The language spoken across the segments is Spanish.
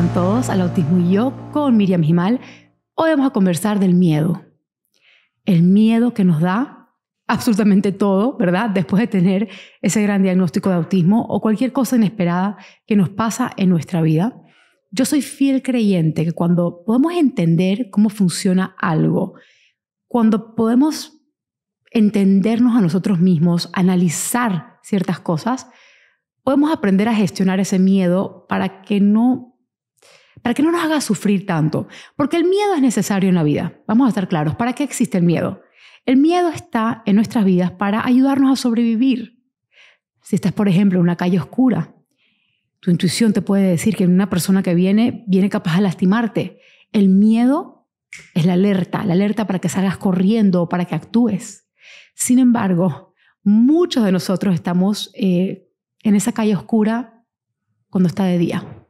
sean todos al Autismo y Yo con Miriam Gimal. Hoy vamos a conversar del miedo. El miedo que nos da absolutamente todo, ¿verdad? Después de tener ese gran diagnóstico de autismo o cualquier cosa inesperada que nos pasa en nuestra vida. Yo soy fiel creyente que cuando podemos entender cómo funciona algo, cuando podemos entendernos a nosotros mismos, analizar ciertas cosas, podemos aprender a gestionar ese miedo para que no nos haga sufrir tanto. Porque el miedo es necesario en la vida. Vamos a estar claros. ¿Para qué existe el miedo? El miedo está en nuestras vidas para ayudarnos a sobrevivir. Si estás, por ejemplo, en una calle oscura, tu intuición te puede decir que una persona que viene capaz de lastimarte. El miedo es la alerta para que salgas corriendo o para que actúes. Sin embargo, muchos de nosotros estamos en esa calle oscura cuando está de día,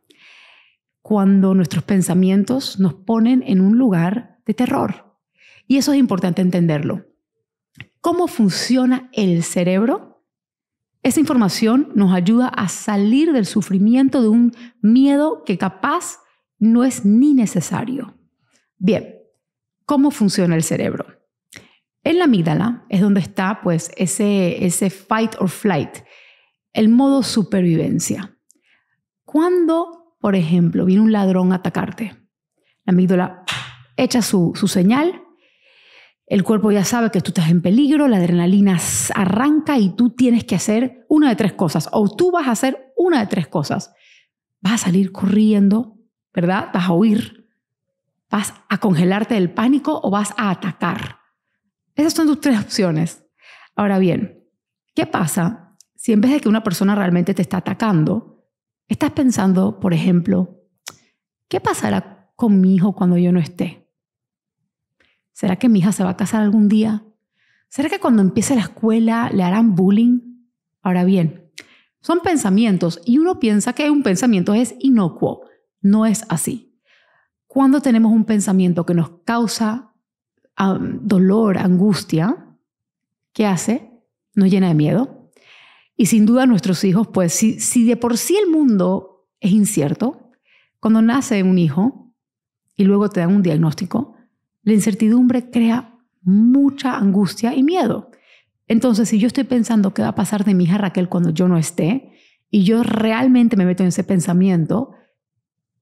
cuando nuestros pensamientos nos ponen en un lugar de terror. Y eso es importante entenderlo. ¿Cómo funciona el cerebro? Esa información nos ayuda a salir del sufrimiento de un miedo que capaz no es ni necesario. Bien, ¿cómo funciona el cerebro? En la amígdala es donde está pues, ese fight or flight, el modo supervivencia. Cuando, por ejemplo, viene un ladrón a atacarte, la amígdala echa su señal, el cuerpo ya sabe que tú estás en peligro, la adrenalina arranca y tú tienes que hacer una de tres cosas, o tú vas a hacer una de tres cosas. Vas a salir corriendo, ¿verdad? Vas a huir, vas a congelarte del pánico o vas a atacar. Esas son tus tres opciones. Ahora bien, ¿qué pasa si en vez de que una persona realmente te está atacando, estás pensando, por ejemplo, ¿qué pasará con mi hijo cuando yo no esté? ¿Será que mi hija se va a casar algún día? ¿Será que cuando empiece la escuela le harán bullying? Ahora bien, son pensamientos y uno piensa que un pensamiento es inocuo. No es así. Cuando tenemos un pensamiento que nos causa dolor, angustia, ¿qué hace? Nos llena de miedo. Y sin duda nuestros hijos, pues si de por sí el mundo es incierto, cuando nace un hijo y luego te dan un diagnóstico, la incertidumbre crea mucha angustia y miedo. Entonces, si yo estoy pensando qué va a pasar de mi hija Raquel cuando yo no esté, y yo realmente me meto en ese pensamiento,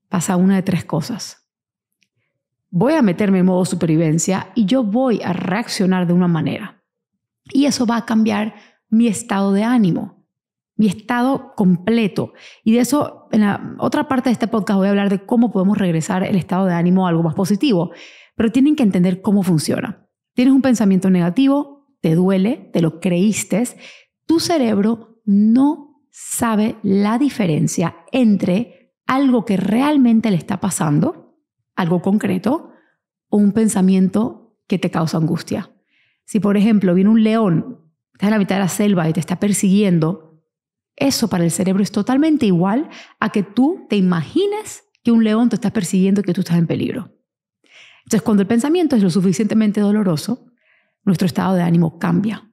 pasa una de tres cosas. Voy a meterme en modo supervivencia y yo voy a reaccionar de una manera. Y eso va a cambiar mi estado de ánimo, mi estado completo. Y de eso, en la otra parte de este podcast voy a hablar de cómo podemos regresar el estado de ánimo a algo más positivo. Pero tienen que entender cómo funciona. Tienes un pensamiento negativo, te duele, te lo creíste. Tu cerebro no sabe la diferencia entre algo que realmente le está pasando, algo concreto, o un pensamiento que te causa angustia. Si, por ejemplo, viene un león, estás en la mitad de la selva y te está persiguiendo, eso para el cerebro es totalmente igual a que tú te imagines que un león te está persiguiendo y que tú estás en peligro. Entonces, cuando el pensamiento es lo suficientemente doloroso, nuestro estado de ánimo cambia.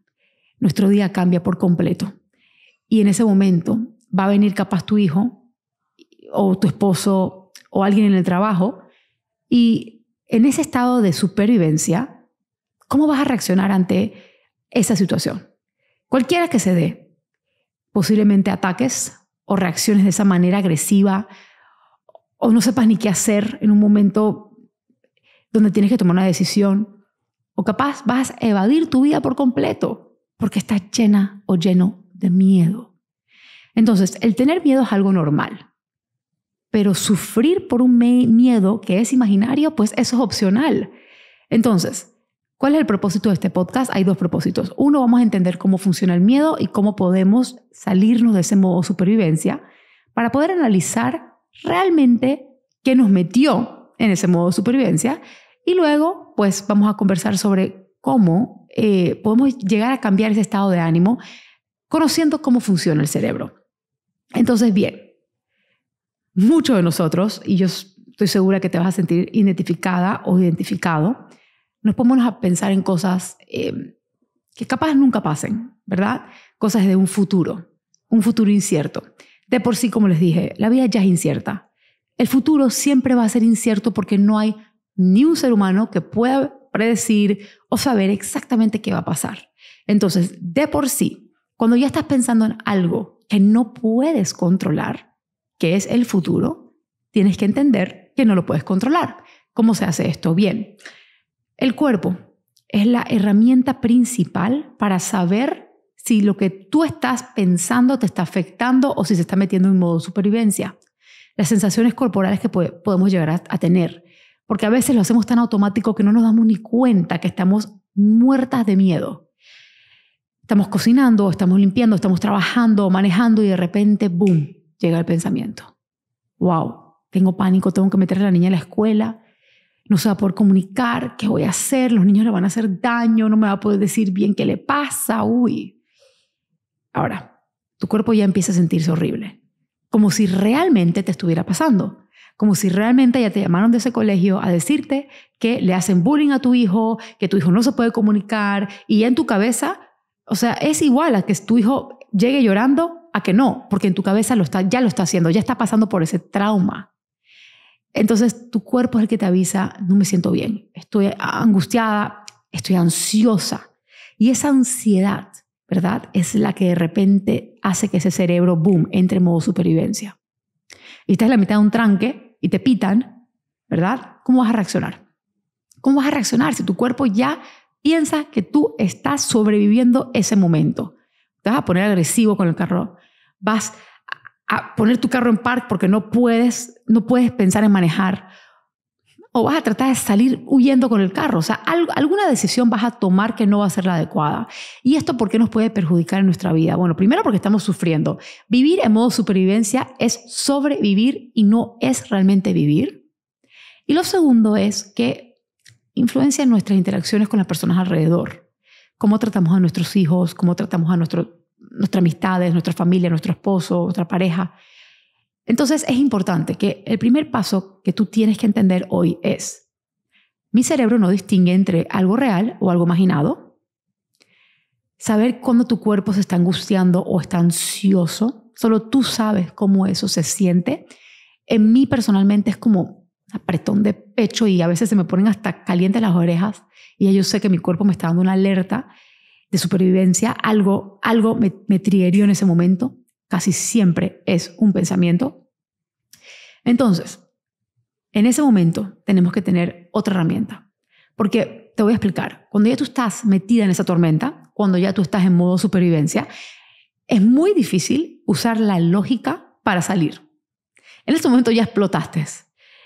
Nuestro día cambia por completo. Y en ese momento va a venir capaz tu hijo o tu esposo o alguien en el trabajo y en ese estado de supervivencia, ¿cómo vas a reaccionar ante esa situación? Cualquiera que se dé, posiblemente ataques o reacciones de esa manera agresiva o no sepas ni qué hacer en un momento donde tienes que tomar una decisión, o capaz vas a evadir tu vida por completo porque estás llena o lleno de miedo. Entonces, el tener miedo es algo normal, pero sufrir por un miedo que es imaginario, pues eso es opcional. Entonces, ¿cuál es el propósito de este podcast? Hay dos propósitos. Uno, vamos a entender cómo funciona el miedo y cómo podemos salirnos de ese modo de supervivencia para poder analizar realmente qué nos metió en ese modo de supervivencia. Y luego, pues vamos a conversar sobre cómo podemos llegar a cambiar ese estado de ánimo conociendo cómo funciona el cerebro. Entonces, bien, muchos de nosotros, y yo estoy segura que te vas a sentir identificada o identificado, nos ponemos a pensar en cosas que capaz nunca pasen, ¿verdad? Cosas de un futuro incierto. De por sí, como les dije, la vida ya es incierta. El futuro siempre va a ser incierto porque no hay ni un ser humano que pueda predecir o saber exactamente qué va a pasar. Entonces, de por sí, cuando ya estás pensando en algo que no puedes controlar, que es el futuro, tienes que entender que no lo puedes controlar. ¿Cómo se hace esto? Bien, el cuerpo es la herramienta principal para saber si lo que tú estás pensando te está afectando o si se está metiendo en modo supervivencia. Las sensaciones corporales que podemos llegar a tener, porque a veces lo hacemos tan automático que no nos damos ni cuenta que estamos muertas de miedo. Estamos cocinando, estamos limpiando, estamos trabajando, manejando y de repente, ¡boom!, llega el pensamiento. ¡Wow! Tengo pánico, tengo que meter a la niña a la escuela, no se va a poder comunicar, ¿qué voy a hacer? Los niños le van a hacer daño, no me va a poder decir bien qué le pasa, ¡uy! Ahora, tu cuerpo ya empieza a sentirse horrible, como si realmente te estuviera pasando, como si realmente ya te llamaron de ese colegio a decirte que le hacen bullying a tu hijo, que tu hijo no se puede comunicar y ya en tu cabeza, o sea, es igual a que tu hijo llegue llorando a que no, porque en tu cabeza ya lo está haciendo, ya está pasando por ese trauma. Entonces tu cuerpo es el que te avisa, no me siento bien, estoy angustiada, estoy ansiosa. Y esa ansiedad, ¿verdad?, es la que de repente hace que ese cerebro, boom, entre en modo supervivencia. Y estás en la mitad de un tranque y te pitan, ¿verdad? ¿Cómo vas a reaccionar? ¿Cómo vas a reaccionar si tu cuerpo ya piensa que tú estás sobreviviendo ese momento? Te vas a poner agresivo con el carro, vas a poner tu carro en park porque no puedes pensar en manejar, o vas a tratar de salir huyendo con el carro. O sea, alguna decisión vas a tomar que no va a ser la adecuada. ¿Y esto por qué nos puede perjudicar en nuestra vida? Bueno, primero porque estamos sufriendo. Vivir en modo supervivencia es sobrevivir y no es realmente vivir. Y lo segundo es que influencia en nuestras interacciones con las personas alrededor. Cómo tratamos a nuestros hijos, cómo tratamos a nuestras amistades, nuestra familia, nuestro esposo, nuestra pareja. Entonces es importante que el primer paso que tú tienes que entender hoy es: mi cerebro no distingue entre algo real o algo imaginado. Saber cuándo tu cuerpo se está angustiando o está ansioso, solo tú sabes cómo eso se siente. En mí personalmente es como apretón de pecho y a veces se me ponen hasta calientes las orejas y ya yo sé que mi cuerpo me está dando una alerta de supervivencia. Algo me triggerió en ese momento. Casi siempre es un pensamiento. Entonces, en ese momento tenemos que tener otra herramienta. Porque te voy a explicar. Cuando ya tú estás metida en esa tormenta, cuando ya tú estás en modo supervivencia, es muy difícil usar la lógica para salir. En este momento ya explotaste.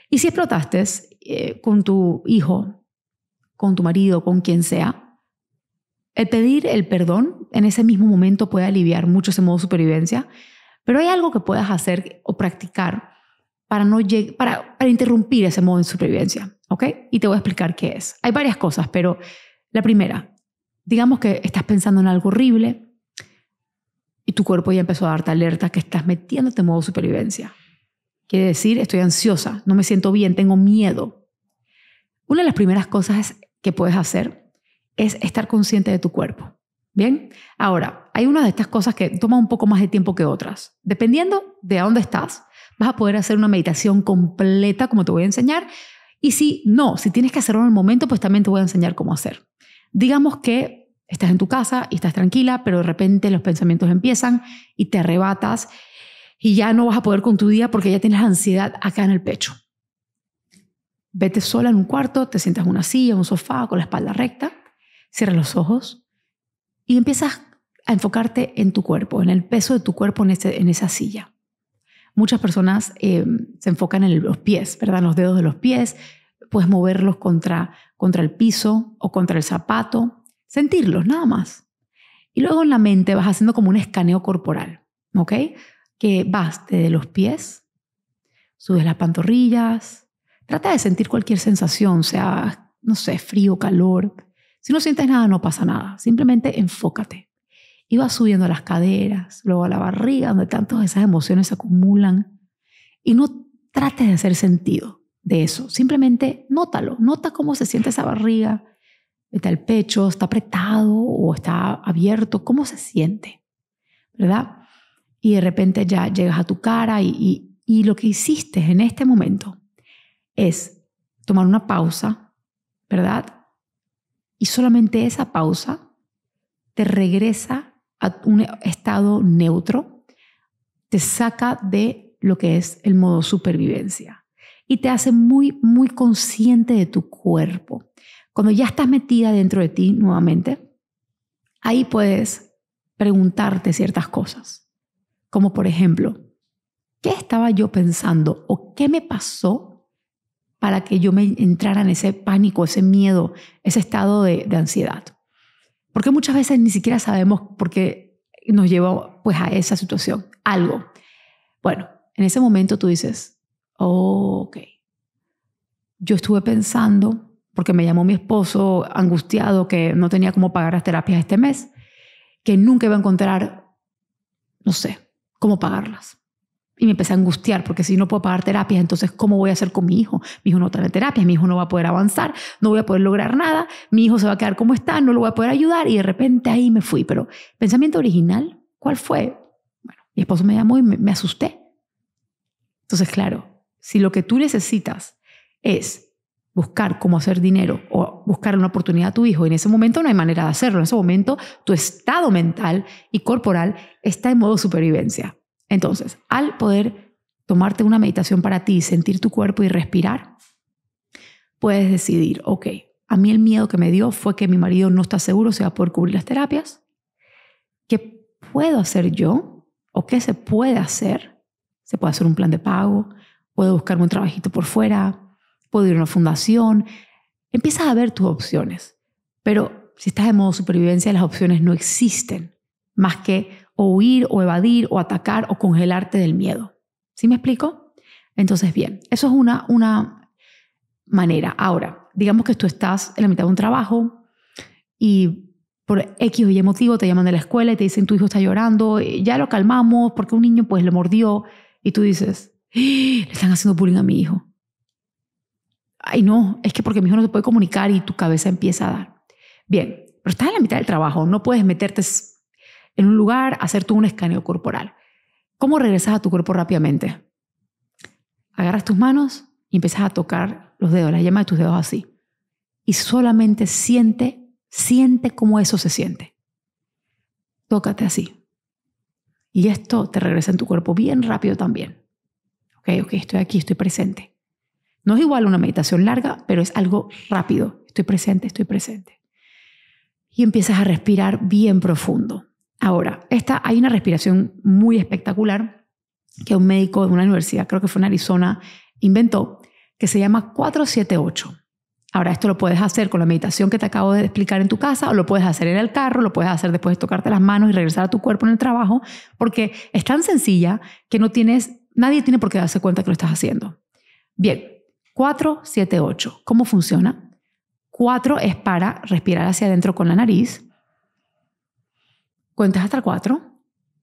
Y si explotaste con tu hijo, con tu marido, con quien sea, el pedir el perdón en ese mismo momento puede aliviar mucho ese modo supervivencia, pero hay algo que puedas hacer o practicar para interrumpir ese modo de supervivencia, ¿ok? Y te voy a explicar qué es. Hay varias cosas, pero la primera, digamos que estás pensando en algo horrible y tu cuerpo ya empezó a darte alerta que estás metiéndote en modo supervivencia. Quiere decir, estoy ansiosa, no me siento bien, tengo miedo. Una de las primeras cosas que puedes hacer es estar consciente de tu cuerpo. ¿Bien? Ahora, hay una de estas cosas que toma un poco más de tiempo que otras. Dependiendo de a dónde estás, vas a poder hacer una meditación completa, como te voy a enseñar. Y si tienes que hacerlo en el momento, pues también te voy a enseñar cómo hacer. Digamos que estás en tu casa y estás tranquila, pero de repente los pensamientos empiezan y te arrebatas y ya no vas a poder con tu día porque ya tienes ansiedad acá en el pecho. Vete sola en un cuarto, te sientas en una silla, en un sofá, con la espalda recta. Cierra los ojos y empiezas a enfocarte en tu cuerpo, en el peso de tu cuerpo en esa silla. Muchas personas se enfocan en los pies, ¿verdad? En los dedos de los pies. Puedes moverlos contra el piso o contra el zapato. Sentirlos, nada más. Y luego en la mente vas haciendo como un escaneo corporal, ¿ok? Que vas desde los pies, subes las pantorrillas. Trata de sentir cualquier sensación, sea, no sé, frío, calor. Si no sientes nada, no pasa nada. Simplemente enfócate. Y vas subiendo a las caderas, luego a la barriga, donde tantas esas emociones se acumulan. Y no trates de hacer sentido de eso. Simplemente nótalo. Nota cómo se siente esa barriga. Está el pecho, está apretado o está abierto. ¿Cómo se siente? ¿Verdad? Y de repente ya llegas a tu cara y Y lo que hiciste en este momento es tomar una pausa, ¿verdad? Y solamente esa pausa te regresa a un estado neutro, te saca de lo que es el modo supervivencia y te hace muy, muy consciente de tu cuerpo. Cuando ya estás metida dentro de ti nuevamente, ahí puedes preguntarte ciertas cosas, como por ejemplo, ¿qué estaba yo pensando o qué me pasó para que yo me entrara en ese pánico, ese miedo, ese estado de ansiedad? Porque muchas veces ni siquiera sabemos por qué nos llevó pues, a esa situación, algo. Bueno, en ese momento tú dices, oh, ok, yo estuve pensando, porque me llamó mi esposo angustiado que no tenía cómo pagar las terapias este mes, que nunca iba a encontrar, no sé, cómo pagarlas. Y me empecé a angustiar porque si no puedo pagar terapias, entonces ¿cómo voy a hacer con mi hijo? Mi hijo no está en terapias, mi hijo no va a poder avanzar, no voy a poder lograr nada, mi hijo se va a quedar como está, no lo voy a poder ayudar y de repente ahí me fui. Pero pensamiento original, ¿cuál fue? Bueno, mi esposo me llamó y me asusté. Entonces, claro, si lo que tú necesitas es buscar cómo hacer dinero o buscar una oportunidad a tu hijo, y en ese momento no hay manera de hacerlo, en ese momento tu estado mental y corporal está en modo supervivencia. Entonces, al poder tomarte una meditación para ti, sentir tu cuerpo y respirar, puedes decidir, ok, a mí el miedo que me dio fue que mi marido no está seguro si va a poder cubrir las terapias. ¿Qué puedo hacer yo? ¿O qué se puede hacer? Se puede hacer un plan de pago, puedo buscarme un trabajito por fuera, puedo ir a una fundación. Empiezas a ver tus opciones, pero si estás en modo supervivencia, las opciones no existen, más que o huir, o evadir, o atacar, o congelarte del miedo. ¿Sí me explico? Entonces, bien, eso es una manera. Ahora, digamos que tú estás en la mitad de un trabajo y por X o Y motivo te llaman de la escuela y te dicen tu hijo está llorando, ya lo calmamos porque un niño pues le mordió y tú dices, le están haciendo bullying a mi hijo. Ay no, es que porque mi hijo no se puede comunicar y tu cabeza empieza a dar. Bien, pero estás en la mitad del trabajo, no puedes meterte en un lugar, hacer tú un escaneo corporal. ¿Cómo regresas a tu cuerpo rápidamente? Agarras tus manos y empiezas a tocar los dedos, la yema de tus dedos así. Y solamente siente cómo eso se siente. Tócate así. Y esto te regresa en tu cuerpo bien rápido también. Ok, estoy aquí, estoy presente. No es igual una meditación larga, pero es algo rápido. Estoy presente, estoy presente. Y empiezas a respirar bien profundo. Ahora, hay una respiración muy espectacular que un médico de una universidad, creo que fue en Arizona, inventó, que se llama 478. Ahora, esto lo puedes hacer con la meditación que te acabo de explicar en tu casa, o lo puedes hacer en el carro, lo puedes hacer después de tocarte las manos y regresar a tu cuerpo en el trabajo, porque es tan sencilla que nadie tiene por qué darse cuenta que lo estás haciendo. Bien, 478. ¿Cómo funciona? 4 es para respirar hacia adentro con la nariz. Cuentas hasta 4,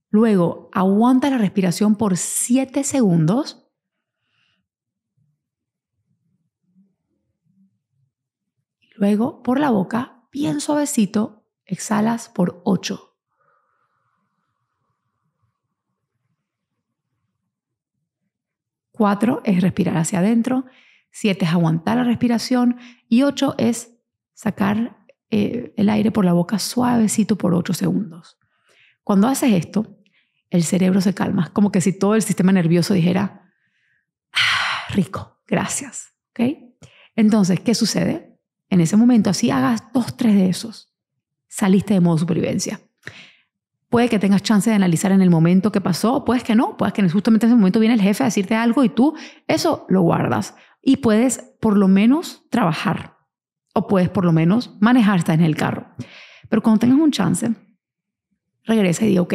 luego aguanta la respiración por 7 segundos. Luego, por la boca, bien suavecito, exhalas por 8. Cuatro es respirar hacia adentro, 7 es aguantar la respiración y 8 es sacar el aire por la boca suavecito por 8 segundos. Cuando haces esto, el cerebro se calma, como que si todo el sistema nervioso dijera, rico, gracias. ¿Okay? Entonces, ¿qué sucede? En ese momento, así hagas 2, 3 de esos, saliste de modo supervivencia. Puede que tengas chance de analizar en el momento qué pasó, puedes que no, puedes que justamente en ese momento viene el jefe a decirte algo y tú eso lo guardas y puedes por lo menos trabajar o puedes por lo menos manejar, estás en el carro. Pero cuando tengas un chance, regresa y di, ok,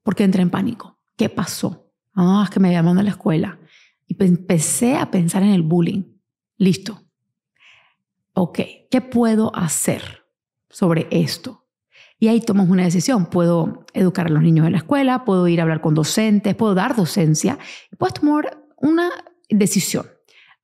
¿por qué entré en pánico? ¿Qué pasó? Es que me llamaron de la escuela y empecé a pensar en el bullying. Listo. Ok, ¿qué puedo hacer sobre esto? Y ahí tomas una decisión. Puedo educar a los niños en la escuela, puedo ir a hablar con docentes, puedo dar docencia, y puedes tomar una decisión.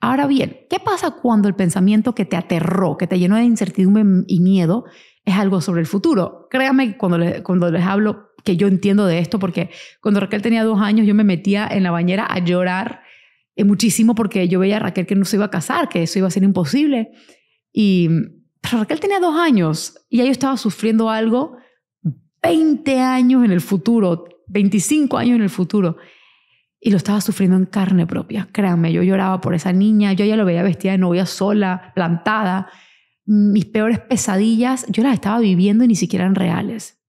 Ahora bien, ¿qué pasa cuando el pensamiento que te aterró, que te llenó de incertidumbre y miedo, es algo sobre el futuro? Créame que cuando les hablo, que yo entiendo de esto, porque cuando Raquel tenía 2 años yo me metía en la bañera a llorar muchísimo porque yo veía a Raquel que no se iba a casar, que eso iba a ser imposible. Pero Raquel tenía 2 años y ya yo estaba sufriendo algo 20 años en el futuro, 25 años en el futuro. Y lo estaba sufriendo en carne propia. Créanme, yo lloraba por esa niña. Yo ya lo veía vestida de novia sola, plantada. Mis peores pesadillas, yo las estaba viviendo y ni siquiera eran reales.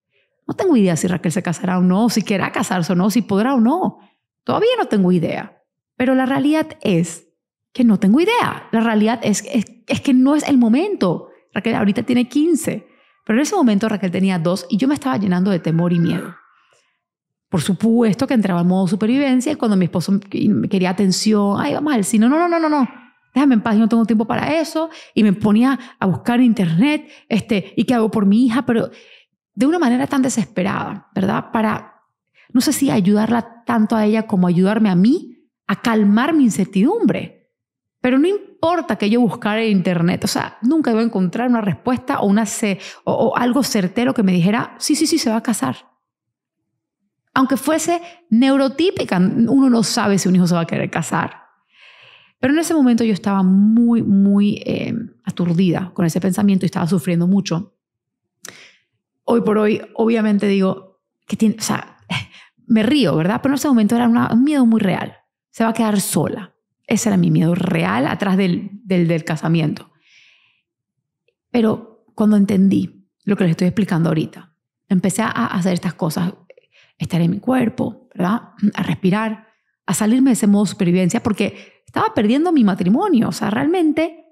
No tengo idea si Raquel se casará o no, si querrá casarse o no, si podrá o no. Todavía no tengo idea. Pero la realidad es que no tengo idea. La realidad es que no es el momento. Raquel ahorita tiene 15. Pero en ese momento Raquel tenía 2 y yo me estaba llenando de temor y miedo. Por supuesto que entraba en modo supervivencia y cuando mi esposo me quería atención, ay, vamos al cine, no, déjame en paz, yo no tengo tiempo para eso, y me ponía a buscar en internet, ¿y qué hago por mi hija? Pero de una manera tan desesperada, ¿verdad? Para, no sé si ayudarla tanto a ella como ayudarme a mí a calmar mi incertidumbre. Pero no importa que yo buscara en internet, o sea, nunca iba a encontrar una respuesta o algo certero que me dijera, sí, se va a casar. Aunque fuese neurotípica, uno no sabe si un hijo se va a querer casar. Pero en ese momento yo estaba muy aturdida con ese pensamiento y estaba sufriendo mucho. Hoy por hoy, obviamente digo, me río, ¿verdad? Pero en ese momento era un miedo muy real. Se va a quedar sola. Ese era mi miedo real atrás del casamiento. Pero cuando entendí lo que les estoy explicando ahorita, empecé a hacer estas cosas, estar en mi cuerpo, ¿verdad? A respirar, a salirme de ese modo de supervivencia porque estaba perdiendo mi matrimonio. O sea, realmente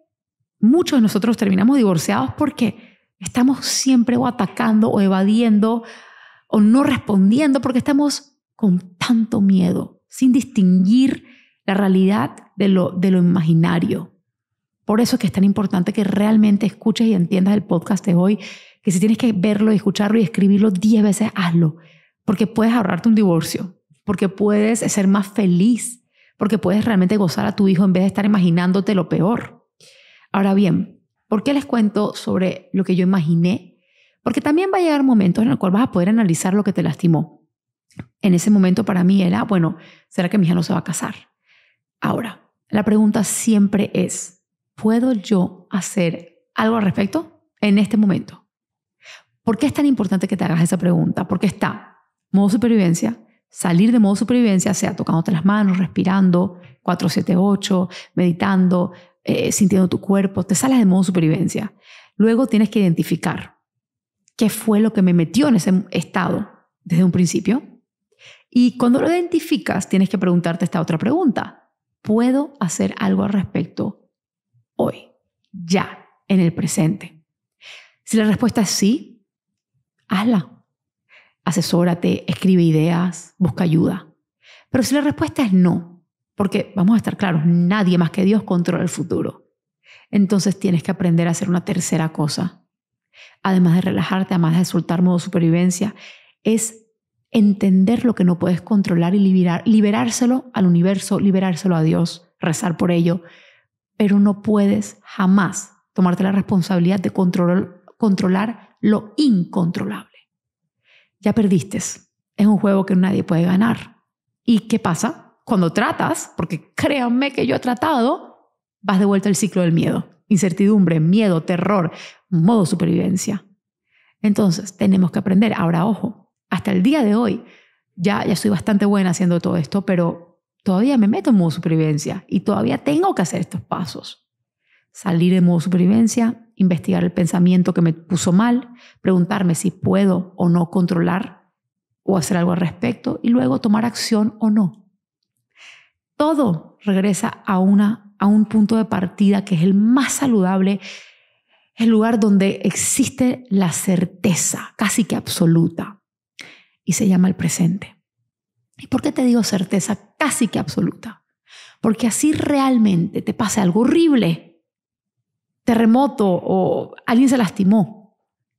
muchos de nosotros terminamos divorciados porque estamos siempre o atacando o evadiendo o no respondiendo porque estamos con tanto miedo, sin distinguir la realidad de lo imaginario. Por eso es que es tan importante que realmente escuches y entiendas el podcast de hoy, que si tienes que verlo y escucharlo y escribirlo 10 veces, hazlo. Porque puedes ahorrarte un divorcio, porque puedes ser más feliz, porque puedes realmente gozar a tu hijo en vez de estar imaginándote lo peor. Ahora bien, ¿por qué les cuento sobre lo que yo imaginé? Porque también va a llegar momentos en el cual vas a poder analizar lo que te lastimó. En ese momento para mí era, bueno, ¿será que mi hija no se va a casar? Ahora, la pregunta siempre es, ¿puedo yo hacer algo al respecto en este momento? ¿Por qué es tan importante que te hagas esa pregunta? Porque está modo supervivencia, salir de modo supervivencia, sea tocándote las manos, respirando, 4-7-8, meditando, sintiendo tu cuerpo, te sales de modo supervivencia. Luego tienes que identificar qué fue lo que me metió en ese estado desde un principio. Y cuando lo identificas, tienes que preguntarte esta otra pregunta. ¿Puedo hacer algo al respecto hoy, ya, en el presente? Si la respuesta es sí, hazla. Asesórate, escribe ideas, busca ayuda. Pero si la respuesta es no, porque vamos a estar claros, nadie más que Dios controla el futuro. Entonces tienes que aprender a hacer una tercera cosa. Además de relajarte, además de soltar modo supervivencia, es entender lo que no puedes controlar y liberárselo al universo, liberárselo a Dios, rezar por ello. Pero no puedes jamás tomarte la responsabilidad de controlar lo incontrolable. Ya perdiste. Es un juego que nadie puede ganar. ¿Y qué pasa? Cuando tratas, porque créanme que yo he tratado, vas de vuelta al ciclo del miedo. Incertidumbre, miedo, terror, modo supervivencia. Entonces, tenemos que aprender. Ahora, ojo, hasta el día de hoy, ya soy bastante buena haciendo todo esto, pero todavía me meto en modo supervivencia y todavía tengo que hacer estos pasos. Salir de modo supervivencia, investigar el pensamiento que me puso mal, preguntarme si puedo o no controlar o hacer algo al respecto y luego tomar acción o no. Todo regresa a un punto de partida que es el más saludable, el lugar donde existe la certeza casi que absoluta y se llama el presente. ¿Y por qué te digo certeza casi que absoluta? Porque así realmente te pase algo horrible, terremoto o alguien se lastimó,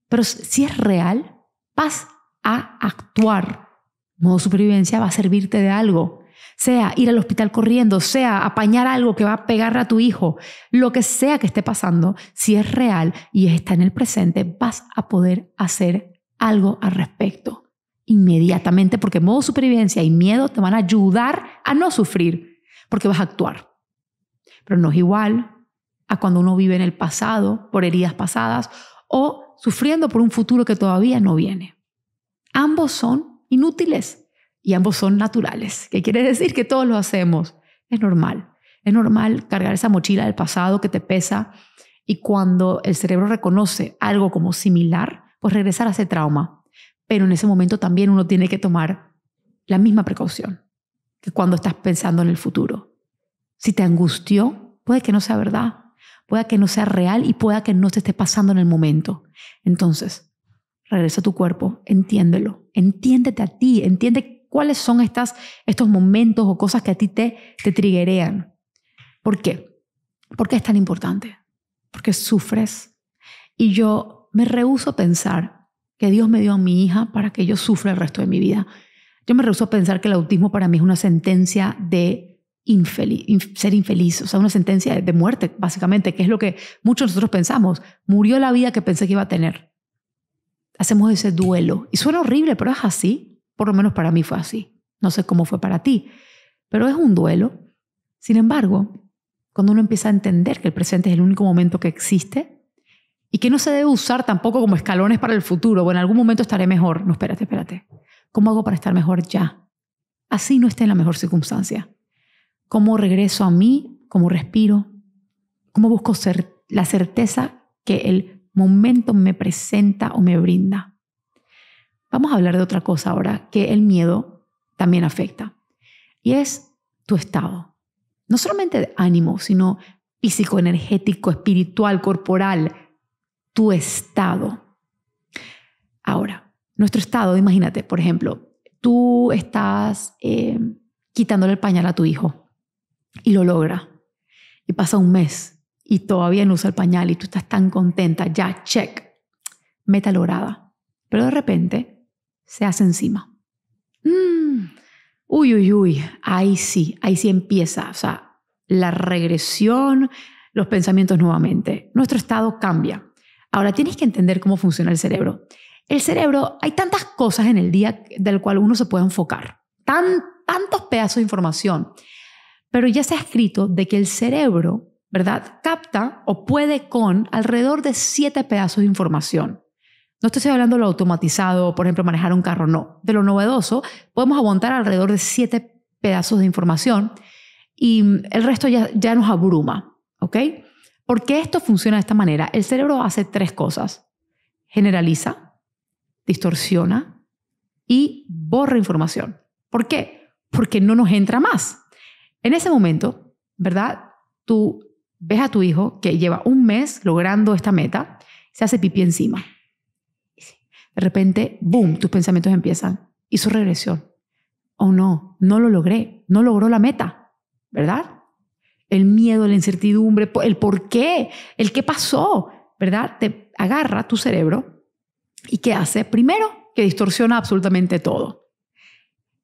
pero si es real, vas a actuar. Modo supervivencia va a servirte de algo, sea ir al hospital corriendo, sea apañar algo que va a pegar a tu hijo, lo que sea que esté pasando, si es real y está en el presente, vas a poder hacer algo al respecto. inmediatamente, porque modo supervivencia y miedo te van a ayudar a no sufrir, porque vas a actuar. Pero no es igual a cuando uno vive en el pasado por heridas pasadas o sufriendo por un futuro que todavía no viene. Ambos son inútiles y ambos son naturales. ¿Qué quiere decir? Que todos lo hacemos. Es normal. Es normal cargar esa mochila del pasado que te pesa y cuando el cerebro reconoce algo como similar, pues regresar a ese trauma. Pero en ese momento también uno tiene que tomar la misma precaución que cuando estás pensando en el futuro. Si te angustió, puede que no sea verdad, puede que no sea real y puede que no te esté pasando en el momento. Entonces, regresa a tu cuerpo, entiéndelo, entiéndete a ti, entiende cuáles son estos momentos o cosas que a ti te triggerean. ¿Por qué? ¿Por qué es tan importante? Porque sufres. Y yo me rehúso a pensar que Dios me dio a mi hija para que yo sufra el resto de mi vida. Yo me rehúso a pensar que el autismo para mí es una sentencia de ser infeliz, o sea, una sentencia de muerte, básicamente, que es lo que muchos de nosotros pensamos. Murió la vida que pensé que iba a tener. Hacemos ese duelo. Y suena horrible, pero es así. Por lo menos para mí fue así. No sé cómo fue para ti, pero es un duelo. Sin embargo, cuando uno empieza a entender que el presente es el único momento que existe y que no se debe usar tampoco como escalones para el futuro, o en algún momento estaré mejor. No, espérate. ¿Cómo hago para estar mejor ya? Así no esté en la mejor circunstancia. ¿Cómo regreso a mí? ¿Cómo respiro? ¿Cómo busco la certeza que el momento me presenta o me brinda? Vamos a hablar de otra cosa ahora que el miedo también afecta. Y es tu estado. No solamente de ánimo, sino físico, energético, espiritual, corporal. Tu estado. Ahora, nuestro estado, imagínate, por ejemplo, tú estás quitándole el pañal a tu hijo y lo logra. Y pasa un mes y todavía no usa el pañal y tú estás tan contenta, ya, check, meta lograda. Pero de repente se hace encima. Uy, ahí sí empieza, o sea, la regresión, los pensamientos nuevamente. Nuestro estado cambia. Ahora, tienes que entender cómo funciona el cerebro. El cerebro, hay tantas cosas en el día del cual uno se puede enfocar. Tantos pedazos de información. Pero ya se ha escrito de que el cerebro, ¿verdad?, capta o puede con alrededor de 7 pedazos de información. No estoy hablando de lo automatizado, por ejemplo, manejar un carro, no. De lo novedoso, podemos aguantar alrededor de 7 pedazos de información y el resto ya nos abruma, ¿ok? Porque esto funciona de esta manera. El cerebro hace 3 cosas. Generaliza, distorsiona y borra información. ¿Por qué? Porque no nos entra más. En ese momento, ¿verdad? Tú ves a tu hijo que lleva un mes logrando esta meta, se hace pipí encima. De repente, boom, tus pensamientos empiezan. Hizo regresión. Oh no lo logré, no logró la meta, ¿verdad? El miedo, la incertidumbre, el por qué, el qué pasó, ¿verdad? Te agarra tu cerebro y ¿qué hace? Primero, que distorsiona absolutamente todo.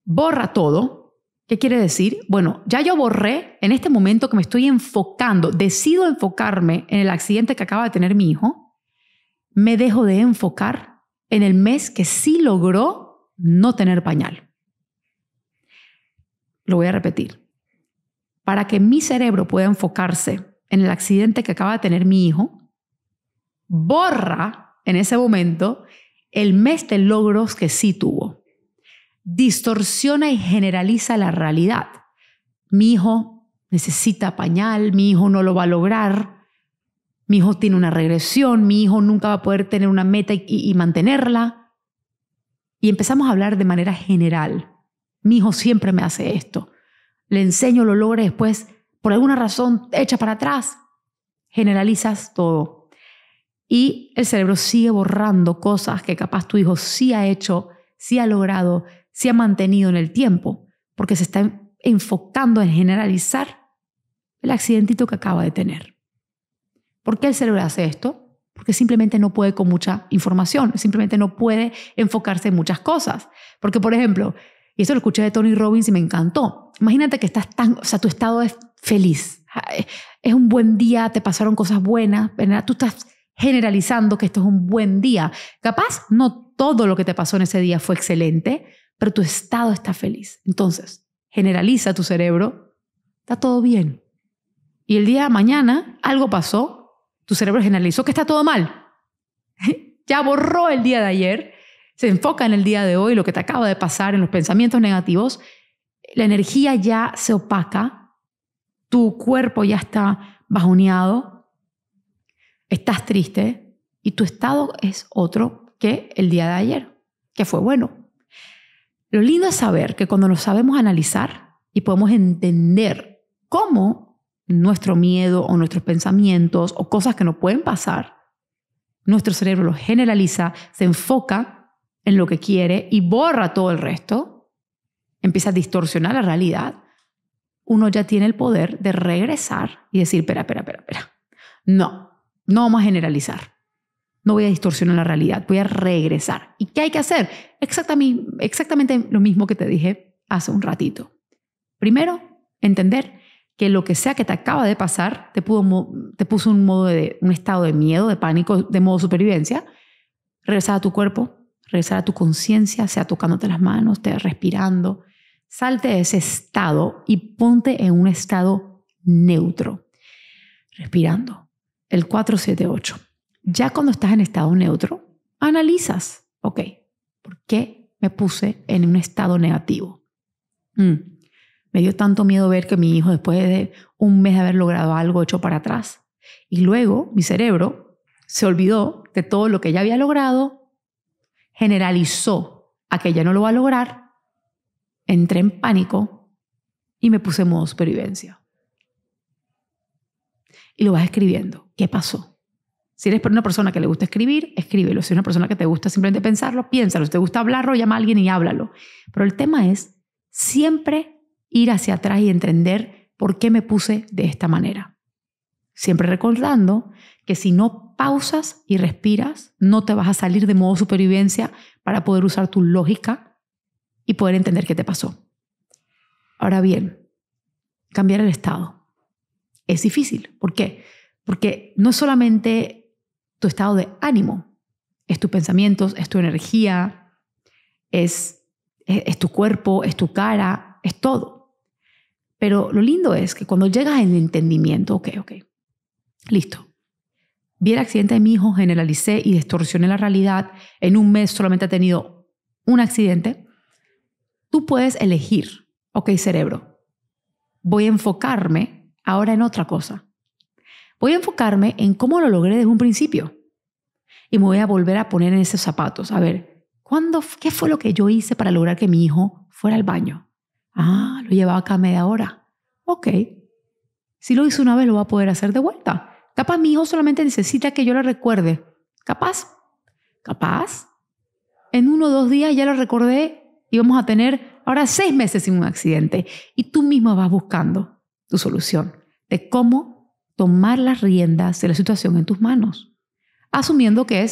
Borra todo. ¿Qué quiere decir? Bueno, ya yo borré en este momento que me estoy enfocando, decido enfocarme en el accidente que acaba de tener mi hijo, me dejo de enfocar en el mes que sí logró no tener pañal. Lo voy a repetir. Para que mi cerebro pueda enfocarse en el accidente que acaba de tener mi hijo, borra en ese momento el mes de logros que sí tuvo. Distorsiona y generaliza la realidad. Mi hijo necesita pañal, mi hijo no lo va a lograr, mi hijo tiene una regresión, mi hijo nunca va a poder tener una meta y mantenerla. Y empezamos a hablar de manera general. Mi hijo siempre me hace esto. Le enseño, lo logra y después, por alguna razón, echa para atrás. Generalizas todo. Y el cerebro sigue borrando cosas que capaz tu hijo sí ha hecho, sí ha logrado, sí ha mantenido en el tiempo, porque se está enfocando en generalizar el accidentito que acaba de tener. ¿Por qué el cerebro hace esto? Porque simplemente no puede con mucha información, simplemente no puede enfocarse en muchas cosas. Porque, por ejemplo, y esto lo escuché de Tony Robbins y me encantó. Imagínate que estás tu estado es feliz. Es un buen día, te pasaron cosas buenas, ¿verdad? Tú estás generalizando que esto es un buen día. Capaz no todo lo que te pasó en ese día fue excelente, pero tu estado está feliz. Entonces, generaliza tu cerebro, está todo bien. Y el día de mañana algo pasó, tu cerebro generalizó que está todo mal. Ya borró el día de ayer, se enfoca en el día de hoy, lo que te acaba de pasar, en los pensamientos negativos. La energía ya se opaca, tu cuerpo ya está bajoneado, estás triste y tu estado es otro que el día de ayer, que fue bueno. Lo lindo es saber que cuando nos sabemos analizar y podemos entender cómo nuestro miedo o nuestros pensamientos o cosas que nos pueden pasar, nuestro cerebro lo generaliza, se enfoca en lo que quiere y borra todo el resto, empieza a distorsionar la realidad, uno ya tiene el poder de regresar y decir, espera. No vamos a generalizar. No voy a distorsionar la realidad, voy a regresar. ¿Y qué hay que hacer? Exactamente lo mismo que te dije hace un ratito. Primero, entender que lo que sea que te acaba de pasar te puso un estado de miedo, de pánico, de modo supervivencia. Regresar a tu cuerpo, regresar a tu conciencia, sea tocándote las manos, respirando. Salte de ese estado y ponte en un estado neutro. Respirando. El 4-7-8. Ya cuando estás en estado neutro, analizas, ok, ¿por qué me puse en un estado negativo? Me dio tanto miedo ver que mi hijo, después de un mes de haber logrado algo, echó para atrás. Y luego mi cerebro se olvidó de todo lo que ya había logrado, generalizó a que ya no lo va a lograr, entré en pánico y me puse en modo supervivencia. Y lo vas escribiendo. ¿Qué pasó? Si eres una persona que le gusta escribir, escríbelo. Si eres una persona que te gusta simplemente pensarlo, piénsalo. Si te gusta hablarlo, llama a alguien y háblalo. Pero el tema es siempre ir hacia atrás y entender por qué me puse de esta manera. Siempre recordando que si no pausas y respiras, no te vas a salir de modo supervivencia para poder usar tu lógica y poder entender qué te pasó. Ahora bien, cambiar el estado es difícil. ¿Por qué? Porque no es solamente tu estado de ánimo, es tus pensamientos, es tu energía, es tu cuerpo, es tu cara, es todo. Pero lo lindo es que cuando llegas al entendimiento, ok, listo. Vi el accidente de mi hijo, generalicé y distorsioné la realidad. En un mes solamente he tenido un accidente. Tú puedes elegir, ok, cerebro, voy a enfocarme ahora en otra cosa. Voy a enfocarme en cómo lo logré desde un principio. Y me voy a volver a poner en esos zapatos. A ver, ¿qué fue lo que yo hice para lograr que mi hijo fuera al baño? Lo llevaba acá media hora. Ok. Si lo hice una vez, lo va a poder hacer de vuelta. Capaz mi hijo solamente necesita que yo le recuerde. Capaz. En 1 o 2 días ya lo recordé y vamos a tener ahora 6 meses sin un accidente. Y tú mismo vas buscando tu solución de cómo tomar las riendas de la situación en tus manos, asumiendo que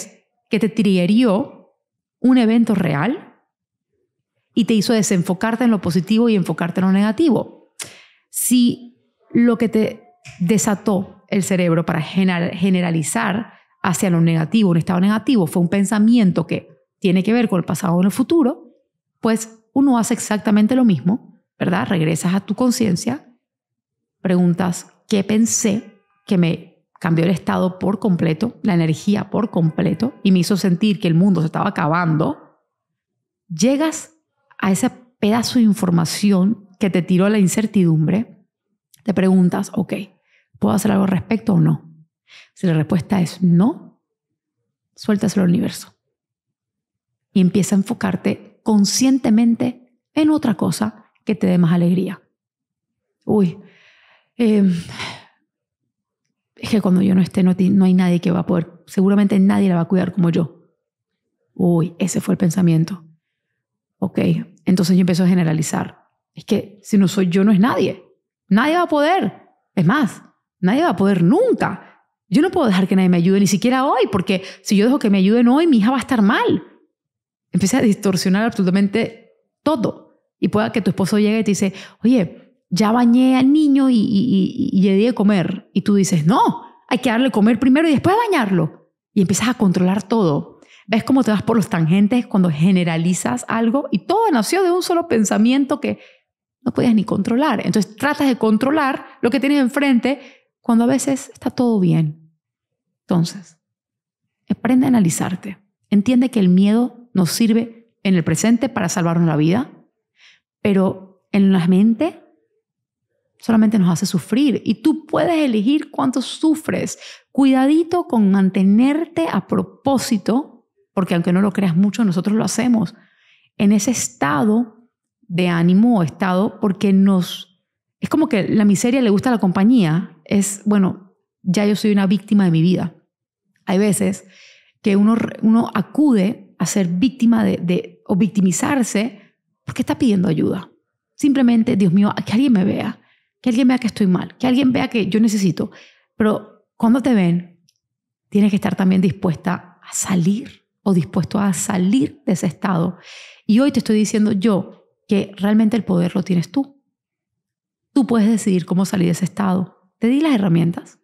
te triggerió un evento real y te hizo desenfocarte en lo positivo y enfocarte en lo negativo. Si lo que te desató el cerebro para generalizar hacia lo negativo, un estado negativo, fue un pensamiento que tiene que ver con el pasado o el futuro, pues uno hace exactamente lo mismo, ¿verdad? Regresas a tu conciencia, preguntas, ¿qué pensé que me cambió el estado por completo, la energía por completo y me hizo sentir que el mundo se estaba acabando? Llegas a ese pedazo de información que te tiró la incertidumbre, te preguntas, ok, ¿puedo hacer algo al respecto o no? Si la respuesta es no, suéltaselo al universo y empieza a enfocarte conscientemente en otra cosa que te dé más alegría. Es que cuando yo no esté no hay nadie que va a poder, seguramente nadie la va a cuidar como yo. Ese fue el pensamiento. Ok, entonces yo empiezo a generalizar. Es que si no soy yo, no es nadie. Nadie va a poder. Es más, nadie va a poder nunca. Yo no puedo dejar que nadie me ayude, ni siquiera hoy, porque si yo dejo que me ayuden hoy, mi hija va a estar mal. Empieza a distorsionar absolutamente todo. Y pueda que tu esposo llegue y te dice, oye, ya bañé al niño y le di de comer. Y tú dices, no, hay que darle de comer primero y después bañarlo. y empiezas a controlar todo. ¿Ves cómo te vas por los tangentes cuando generalizas algo? Y todo nació de un solo pensamiento que no podías ni controlar. Entonces tratas de controlar lo que tienes enfrente cuando a veces está todo bien. Entonces, aprende a analizarte. Entiende que el miedo nos sirve en el presente para salvarnos la vida, pero en la mente solamente nos hace sufrir. Y tú puedes elegir cuánto sufres. Cuidadito con mantenerte a propósito, porque aunque no lo creas mucho, nosotros lo hacemos, en ese estado de ánimo o estado, porque es como que la miseria le gusta a la compañía. Es, bueno, ya yo soy una víctima de mi vida. Hay veces que uno acude a ser víctima o victimizarse porque está pidiendo ayuda. Simplemente, Dios mío, que alguien me vea, que alguien vea que estoy mal, que alguien vea que yo necesito. Pero cuando te ven, tienes que estar también dispuesta a salir o dispuesto a salir de ese estado. Y hoy te estoy diciendo yo que realmente el poder lo tienes tú. Tú puedes decidir cómo salir de ese estado. Te di las herramientas.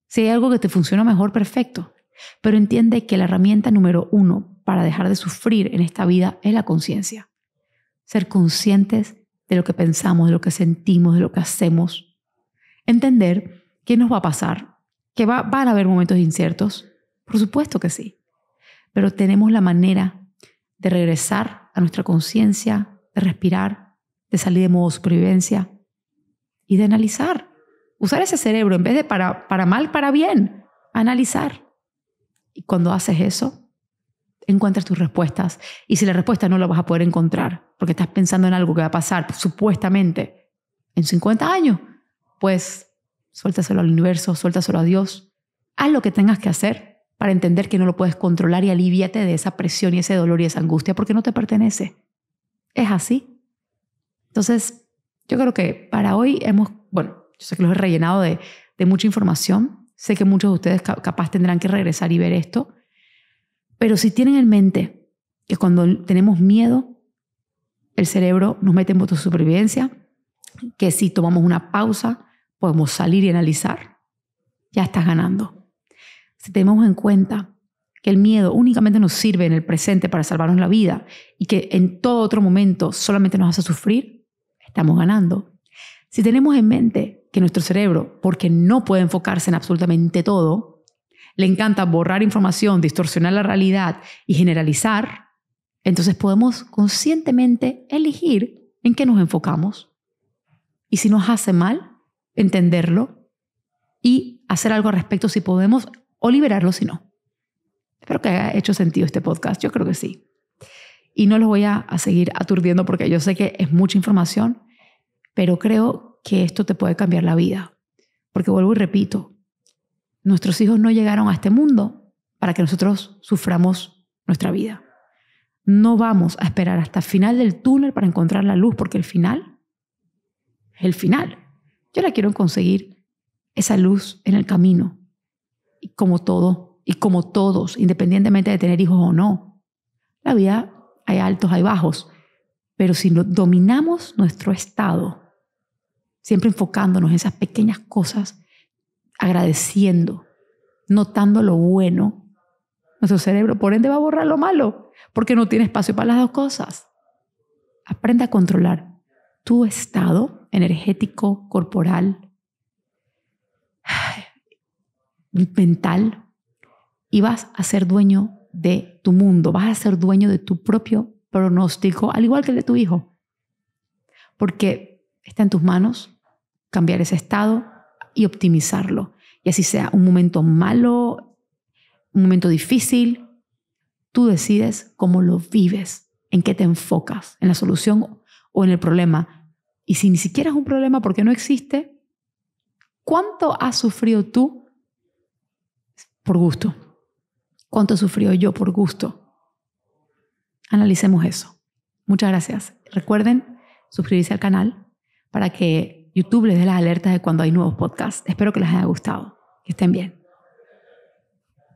Si hay algo que te funciona mejor, perfecto. Pero entiende que la herramienta número 1 para dejar de sufrir en esta vida es la conciencia. Ser conscientes de lo que pensamos, de lo que sentimos, de lo que hacemos. Entender qué nos va a pasar, que van a haber momentos inciertos. Por supuesto que sí. Pero tenemos la manera de regresar a nuestra conciencia, de respirar, de salir de modo supervivencia y de analizar. Usar ese cerebro en vez de para mal, para bien. Analizar. Y cuando haces eso, encuentras tus respuestas. Y si la respuesta no la vas a poder encontrar porque estás pensando en algo que va a pasar supuestamente en 50 años, pues suéltaselo al universo, suéltaselo a Dios. Haz lo que tengas que hacer para entender que no lo puedes controlar y alivíate de esa presión y ese dolor y esa angustia porque no te pertenece. Es así. Entonces, yo creo que para hoy yo sé que los he rellenado de mucha información. Sé que muchos de ustedes capaz tendrán que regresar y ver esto. Pero si tienen en mente que cuando tenemos miedo, el cerebro nos mete en modo supervivencia, que si tomamos una pausa, podemos salir y analizar, ya estás ganando. Si tenemos en cuenta que el miedo únicamente nos sirve en el presente para salvarnos la vida y que en todo otro momento solamente nos hace sufrir, estamos ganando. Si tenemos en mente que nuestro cerebro, porque no puede enfocarse en absolutamente todo, le encanta borrar información, distorsionar la realidad y generalizar, entonces podemos conscientemente elegir en qué nos enfocamos. Y si nos hace mal, entenderlo y hacer algo al respecto si podemos o liberarlo si no. Espero que haya hecho sentido este podcast. Yo creo que sí. Y no los voy a seguir aturdiendo porque yo sé que es mucha información, pero creo que esto te puede cambiar la vida. Porque vuelvo y repito, nuestros hijos no llegaron a este mundo para que nosotros suframos nuestra vida. No vamos a esperar hasta el final del túnel para encontrar la luz, porque el final es el final. Yo la quiero conseguir esa luz en el camino. Y como todos, independientemente de tener hijos o no. La vida hay altos, hay bajos. Pero si dominamos nuestro estado, siempre enfocándonos en esas pequeñas cosas, agradeciendo, notando lo bueno, nuestro cerebro por ende va a borrar lo malo, porque no tiene espacio para las dos cosas. Aprende a controlar tu estado energético, corporal, mental, y vas a ser dueño de tu mundo, vas a ser dueño de tu propio pronóstico, al igual que el de tu hijo. Porque está en tus manos cambiar ese estado y optimizarlo. Y así sea un momento malo, un momento difícil, tú decides cómo lo vives, en qué te enfocas, en la solución o en el problema. Y si ni siquiera es un problema porque no existe, ¿cuánto has sufrido tú por gusto? ¿Cuánto he sufrido yo por gusto? Analicemos eso. Muchas gracias. Recuerden suscribirse al canal para que YouTube les dé las alertas de cuando hay nuevos podcasts. Espero que les haya gustado. Que estén bien.